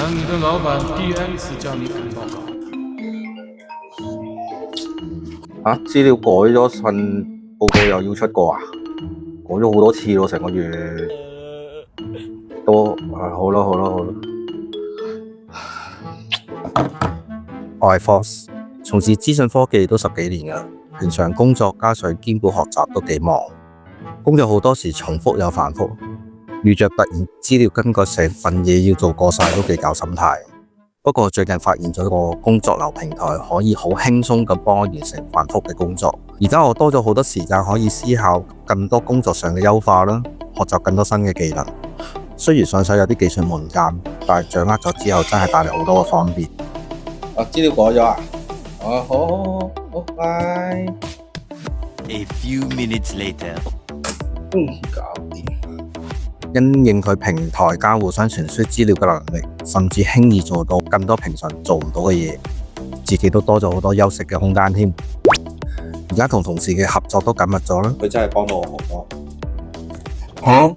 等你的老板第 N 次叫你赶報告。資料改咗份報告又要出過啊？改咗好多次咯，成個月都好啦。我係 Force， 從事資訊科技都10幾年啦，平常工作加上兼顧學習都幾忙，工作好多時重複又繁複，遇着突然資料更改成份嘢要做過晒都幾搞心態。不過最近發現咗個工作流平台，可以好輕鬆咁幫我完成繁複嘅工作。而家我多咗好多時間可以思考更多工作上嘅優化啦，學習更多新嘅技能。雖然上手有啲技術門檻，但係掌握咗之後真係帶嚟好多嘅方便。資料改咗啊？好，拜。A few minutes later，搞掂。因應佢平台交互相傳輸資料嘅能力，甚至輕易做到更多平常做唔到嘅嘢，自己都多咗好多休息嘅空間添。而家同同事嘅合作都緊密咗啦。佢真係幫到我好多。